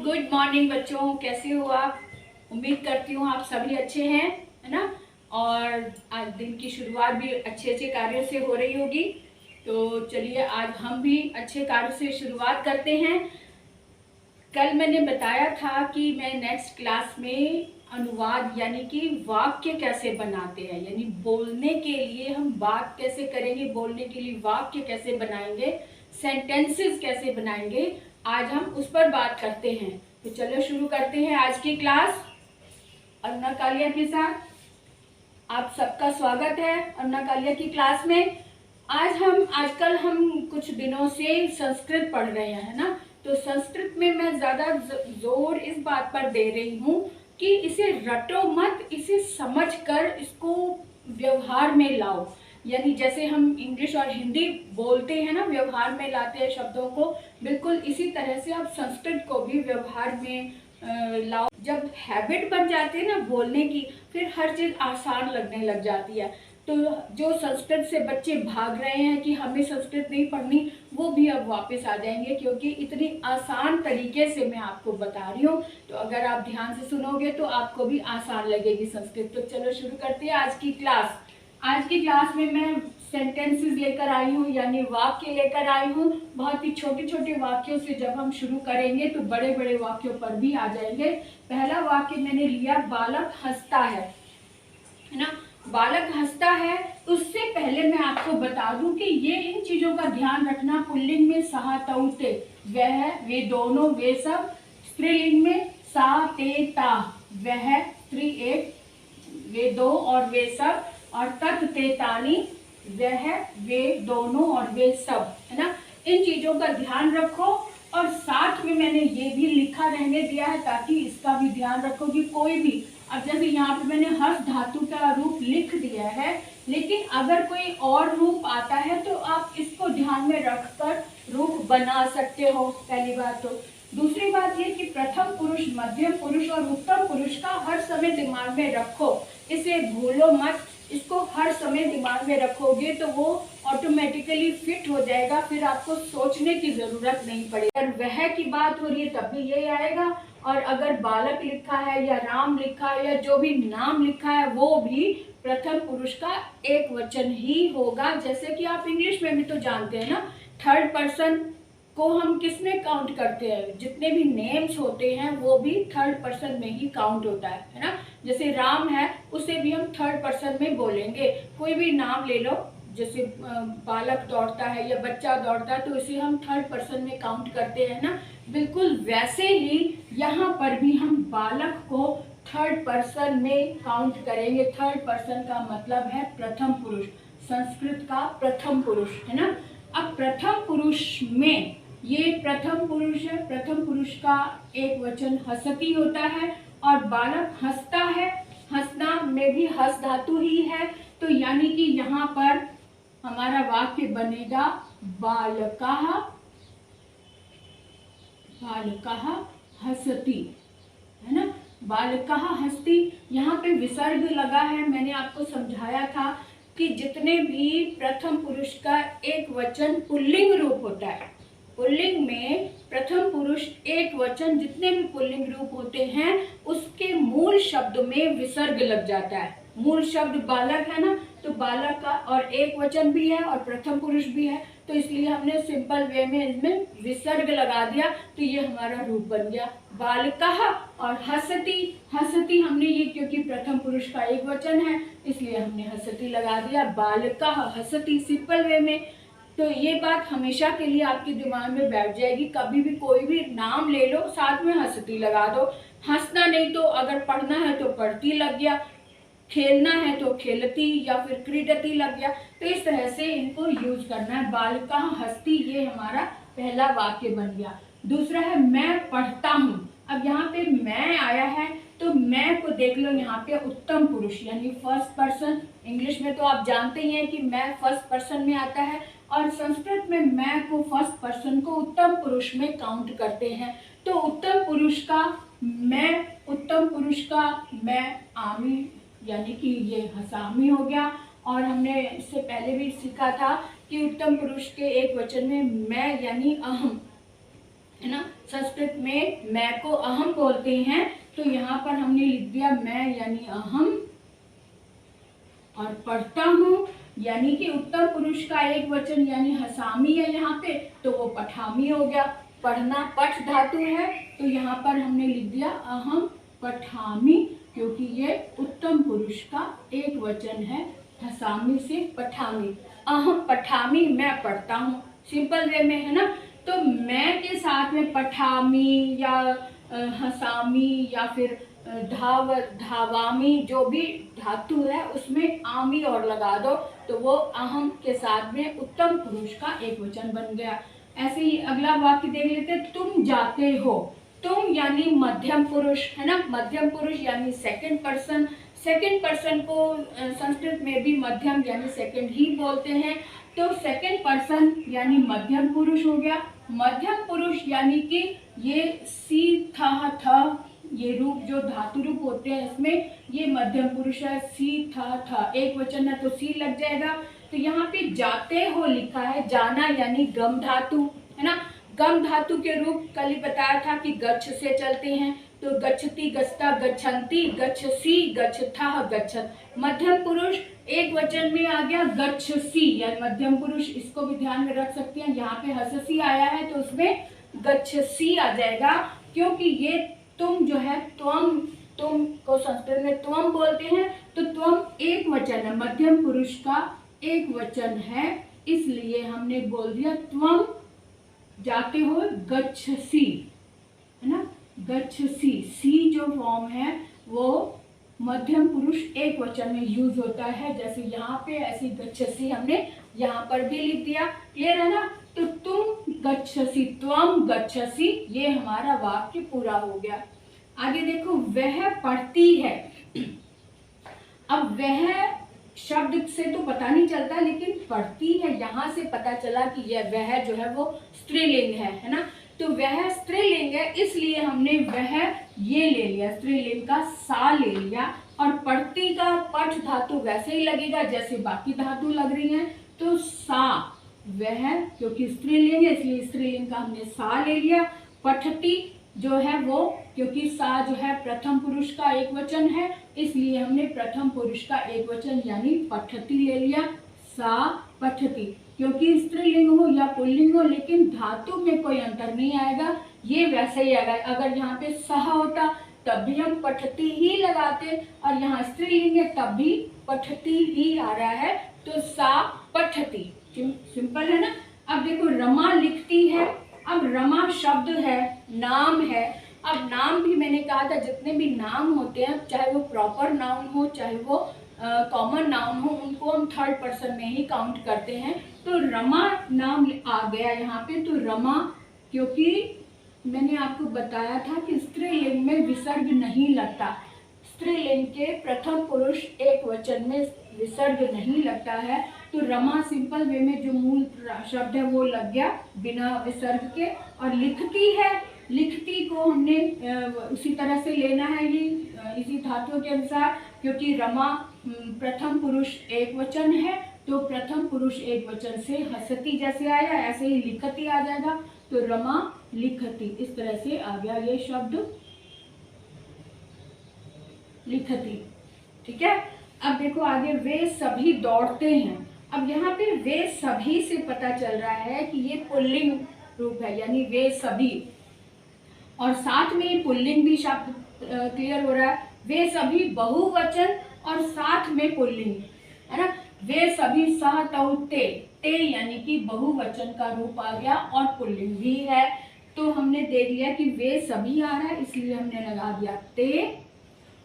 Good morning बच्चों, कैसे हो आप। उम्मीद करती हूँ आप सभी अच्छे हैं, है ना। और आज दिन की शुरुआत भी अच्छे अच्छे कार्यों से हो रही होगी। तो चलिए आज हम भी अच्छे कार्यों से शुरुआत करते हैं। कल मैंने बताया था कि मैं नेक्स्ट क्लास में अनुवाद यानी कि वाक्य कैसे बनाते हैं, यानी बोलने के लिए हम बात कैसे करेंगे, बोलने के लिए वाक्य कैसे बनाएंगे, सेंटेंसेस कैसे बनाएंगे, आज हम उस पर बात करते हैं। तो चलो शुरू करते हैं आज की क्लास। अरुणा कालिया के साथ आप सबका स्वागत है अरुणा कालिया की क्लास में। आजकल हम कुछ दिनों से संस्कृत पढ़ रहे हैं, है ना। तो संस्कृत में मैं ज्यादा जोर इस बात पर दे रही हूँ कि इसे रटो मत, इसे समझकर इसको व्यवहार में लाओ। यानी जैसे हम इंग्लिश और हिंदी बोलते हैं ना, व्यवहार में लाते हैं शब्दों को, बिल्कुल इसी तरह से आप संस्कृत को भी व्यवहार में लाओ। जब हैबिट बन जाती है ना बोलने की, फिर हर चीज आसान लगने लग जाती है। तो जो संस्कृत से बच्चे भाग रहे हैं कि हमें संस्कृत नहीं पढ़नी, वो भी अब वापस आ जाएंगे, क्योंकि इतनी आसान तरीके से मैं आपको बता रही हूँ। तो अगर आप ध्यान से सुनोगे तो आपको भी आसान लगेगी संस्कृत। तो चलो शुरू करते हैं आज की क्लास। आज की क्लास में मैं सेंटेंसेस लेकर आई हूँ, यानी वाक्य लेकर आई हूँ। बहुत ही छोटे छोटे वाक्यों से जब हम शुरू करेंगे तो बड़े बड़े वाक्यों पर भी आ जाएंगे। पहला वाक्य मैंने लिया, बालक हंसता है ना। बालक हंसता है। उससे पहले मैं आपको बता दूं कि ये इन चीजों का ध्यान रखना। पुल्लिंग में सहा तौ ते, वह, वे दोनों, वे सब। स्त्रीलिंग में सा ते ता, वह, स्त्री एक, वे दो और वे सब। और तत् ते तानी, वह, वे दोनों और वे सब, है ना। इन चीजों का ध्यान रखो। और साथ में मैंने ये भी लिखा रहने दिया है ताकि इसका भी ध्यान रखो कि कोई भी, अब जैसे यहाँ पे मैंने हर्ष धातु का रूप लिख दिया है, लेकिन अगर कोई और रूप आता है तो आप इसको ध्यान में रखकर रूप बना सकते हो, पहली बात। तो दूसरी बात ये कि प्रथम पुरुष, मध्यम पुरुष और उत्तम पुरुष का हर समय दिमाग में रखो, इसे भूलो मत। इसको हर समय दिमाग में रखोगे तो वो ऑटोमेटिकली फिट हो जाएगा, फिर आपको सोचने की जरूरत नहीं पड़ेगी। अगर वह की बात हो रही है तब भी यही आएगा, और अगर बालक लिखा है या राम लिखा है या जो भी नाम लिखा है वो भी प्रथम पुरुष का एक वचन ही होगा। जैसे कि आप इंग्लिश में भी तो जानते हैं ना, थर्ड पर्सन को हम किसमें काउंट करते हैं, जितने भी नेम्स होते हैं वो भी थर्ड पर्सन में ही काउंट होता है ना। जैसे राम है, उसे भी हम थर्ड पर्सन में बोलेंगे। कोई भी नाम ले लो, जैसे बालक दौड़ता है या बच्चा दौड़ता है, तो इसे हम थर्ड पर्सन में काउंट करते हैं ना। बिल्कुल वैसे ही यहाँ पर भी हम बालक को थर्ड पर्सन में काउंट करेंगे। थर्ड पर्सन का मतलब है प्रथम पुरुष, संस्कृत का प्रथम पुरुष, है ना। अब प्रथम पुरुष में ये प्रथम पुरुष है, प्रथम पुरुष का एक वचन हसती होता है, और बालक हंसता है। हंसना में भी हस धातु ही है, तो यानी कि यहाँ पर हमारा वाक्य बनेगा बालकाः हसति, है ना। बालकाः हसति, यहाँ पे विसर्ग लगा है। मैंने आपको समझाया था कि जितने भी प्रथम पुरुष का एक वचन पुल्लिंग रूप होता है, पुल्लिंग में प्रथम पुरुष एक वचन जितने भी पुल्लिंग रूप होते हैं उसके मूल शब्द में विसर्ग लग जाता है। मूल शब्द बालक है ना, तो बालक का और एक वचन भी है और प्रथम पुरुष भी है, तो इसलिए हमने सिंपल वे में इसमें विसर्ग लगा दिया, तो ये हमारा रूप बन गया बालकाः। और हसति, हसति हमने ये क्योंकि प्रथम पुरुष का एक वचन है इसलिए हमने हसति लगा दिया, बालकाः हसति, सिंपल वे में। तो ये बात हमेशा के लिए आपके दिमाग में बैठ जाएगी। कभी भी कोई भी नाम ले लो, साथ में हसती लगा दो। हंसना नहीं तो अगर पढ़ना है तो पढ़ती लग गया, खेलना है तो खेलती या फिर क्रीडती लग गया। तो इस तरह से इनको यूज करना है। बालकाः हसति, ये हमारा पहला वाक्य बन गया। दूसरा है मैं पढ़ता हूँ। अब यहाँ पे मैं आया है, तो मैं को देख लो, यहाँ पे उत्तम पुरुष यानी फर्स्ट पर्सन। इंग्लिश में तो आप जानते ही हैं कि मैं फर्स्ट पर्सन में आता है, और संस्कृत में मैं को फर्स्ट पर्सन को उत्तम पुरुष में काउंट करते हैं। तो उत्तम पुरुष का मैं, उत्तम पुरुष का मैं आमी, यानी कि ये हसामी हो गया। और हमने इससे पहले भी सीखा था कि उत्तम पुरुष के एक वचन में मैं यानी अहम, है ना। संस्कृत में मैं को अहम बोलते हैं, तो यहाँ पर हमने लिख दिया मैं यानी अहम, और पढ़ता हूँ यानी कि उत्तम पुरुष का एक वचन यानी हसामी है यहाँ पे, तो वो पठामी हो गया। पढ़ना पठ धातु है, तो यहाँ पर हमने लिख दिया अहम पठामी, क्योंकि ये उत्तम पुरुष का एक वचन है, हसामी से पठामी। अहम पठामी, मैं पढ़ता हूँ, सिंपल वे में, है ना। तो मैं के साथ में पठामी या हसामी या फिर धावामी जो भी धातु है उसमें आमी और लगा दो, तो वो अहम के साथ में उत्तम पुरुष का एक वचन बन गया। ऐसे ही अगला वाक्य देख लेते हैं, तुम जाते हो। तुम यानी मध्यम पुरुष, है ना। मध्यम पुरुष यानी सेकंड पर्सन। सेकंड पर्सन को संस्कृत में भी मध्यम यानी सेकंड ही बोलते हैं, तो सेकंड पर्सन यानी मध्यम पुरुष हो गया। मध्यम पुरुष यानी कि ये सी था ये रूप जो धातु रूप होते हैं इसमें ये मध्यम पुरुष है। सी था एक वचन है तो सी लग जाएगा। तो यहाँ पे जाते हो लिखा है, जाना यानी गम धातु, है ना। गम धातु के रूप कल ही बताया था कि गच्छ से चलते हैं, तो गच्छति गच्छता गच्छन्ति गच्छसी गच्छथः गच्छत। मध्यम पुरुष एक वचन में आ गया गच्छसी यानी मध्यम पुरुष, इसको भी ध्यान में रख सकते हैं। यहाँ पे हससी आया है तो उसमें गच्छसी आ जाएगा, क्योंकि ये तुम जो है तुम को संस्कृत में त्वम बोलते हैं, तो त्वम एक वचन है, मध्यम पुरुष का एक वचन है, इसलिए हमने बोल दिया त्वम जाते हो गच्छसी, है ना। गच्छसी, सी जो फॉर्म है वो मध्यम पुरुष एक वचन में यूज होता है, जैसे यहाँ पे ऐसी गच्छसी हमने यहाँ पर भी लिख दिया। क्लियर है ना। तो तुम गच्छसी, त्वम गच्छसी, ये हमारा वाक्य पूरा हो गया। आगे देखो, वह पढ़ती है। अब वह शब्द से तो पता नहीं चलता, लेकिन पढ़ती है यहाँ से पता चला कि यह वह जो है वो स्त्रीलिंग है ना। तो वह स्त्रीलिंग है, इसलिए हमने वह ये ले लिया, स्त्रीलिंग का सा ले लिया, और पढ़ती का पठ धातु वैसे ही लगेगा जैसे बाकी धातु लग रही हैं, तो सा वह, क्योंकि स्त्रीलिंग है इसलिए स्त्रीलिंग का हमने सा ले लिया। पठती जो है वो, क्योंकि सा जो है प्रथम पुरुष का एक वचन है, इसलिए हमने प्रथम पुरुष का एक वचन यानी पठती ले लिया, सा पठती। क्योंकि स्त्रीलिंग हो या पुल्लिंग हो, लेकिन धातु में कोई अंतर नहीं आएगा, ये वैसे ही आएगा। अगर यहाँ पे सह होता तब भी हम पठती ही लगाते, और यहाँ स्त्रीलिंग है तब भी पठती ही आ रहा है, तो सा पठती। सिंपल है ना। अब देखो, रमा लिखती है। अब रमा शब्द है, नाम है। अब नाम भी मैंने कहा था, जितने भी नाम होते हैं, चाहे वो प्रॉपर नाउन हो चाहे वो कॉमन नाउन हो, उनको हम थर्ड पर्सन में ही काउंट करते हैं। तो रमा नाम आ गया यहाँ पे। तो रमा, क्योंकि मैंने आपको बताया था कि स्त्रीलिंग में विसर्ग नहीं लगता, स्त्रीलिंग के प्रथम पुरुष एक वचन में विसर्ग नहीं लगता है, तो रमा सिंपल वे में जो मूल शब्द है वो लग गया बिना विसर्ग के। और लिखती है, लिखती को हमने उसी तरह से लेना है, ये इसी धातु के अनुसार, क्योंकि रमा प्रथम पुरुष एक वचन है, तो प्रथम पुरुष एक वचन से हसती जैसे आया ऐसे ही लिखती आ जाएगा, तो रमा लिखती, इस तरह से आ गया ये शब्द लिखती। ठीक है। अब देखो आगे, वे सभी दौड़ते हैं। अब यहाँ पे वे सभी से पता चल रहा है कि ये पुल्लिंग रूप है, यानी वे सभी, और साथ में पुल्लिंग भी शब्द क्लियर हो रहा है। वे सभी बहुवचन और साथ में पुल्लिंग, है ना। वे सभी सह तौ ते, ते यानी कि बहुवचन का रूप आ गया और पुल्लिंग भी है, तो हमने देख लिया कि वे सभी आ रहा है, इसलिए हमने लगा दिया ते।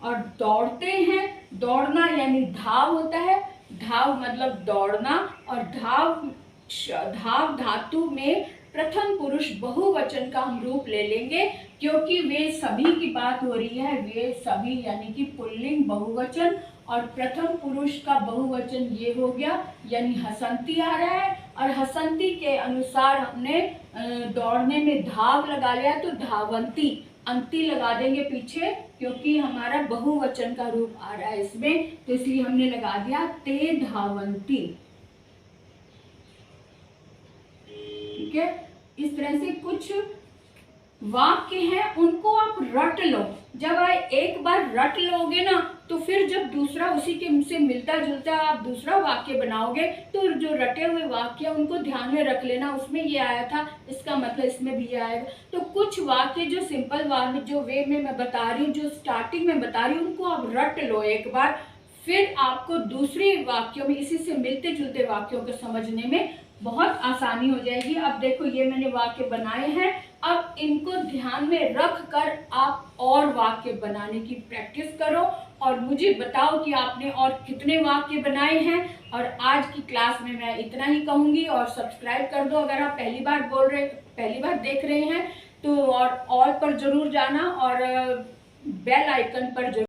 और दौड़ते हैं, दौड़ना यानी धाव होता है, धाव मतलब दौड़ना, और धाव धातु में प्रथम पुरुष बहुवचन का हम रूप ले लेंगे, क्योंकि वे सभी की बात हो रही है। वे सभी यानी कि पुल्लिंग बहुवचन, और प्रथम पुरुष का बहुवचन ये हो गया, यानी हसंती आ रहा है, और हसंती के अनुसार हमने दौड़ने में धाव लगा लिया, तो धावंती, अंती लगा देंगे पीछे, क्योंकि हमारा बहुवचन का रूप आ रहा है इसमें, तो इसलिए हमने लगा दिया ते धावंती। ठीक है। इस तरह से कुछ वाक्य हैं उनको आप रट लो। जब आप एक बार रट लोगे ना तो फिर जब दूसरा उसी के से मिलता जुलता आप दूसरा वाक्य बनाओगे तो जो रटे हुए वाक्य उनको ध्यान में रख लेना, उसमें ये आया था इसका मतलब इसमें भी ये आएगा। तो कुछ वाक्य जो सिंपल वाक्य जो वे में मैं बता रही हूँ, जो स्टार्टिंग में बता रही हूँ, उनको आप रट लो एक बार, फिर आपको दूसरे वाक्यों में इसी से मिलते जुलते वाक्यों को समझने में बहुत आसानी हो जाएगी। अब देखो ये मैंने वाक्य बनाए हैं, अब इनको ध्यान में रख कर आप और वाक्य बनाने की प्रैक्टिस करो और मुझे बताओ कि आपने और कितने वाक्य बनाए हैं। और आज की क्लास में मैं इतना ही कहूँगी, और सब्सक्राइब कर दो अगर आप पहली बार देख रहे हैं तो, और ऑल पर जरूर जाना और बेल आइकन पर जरूर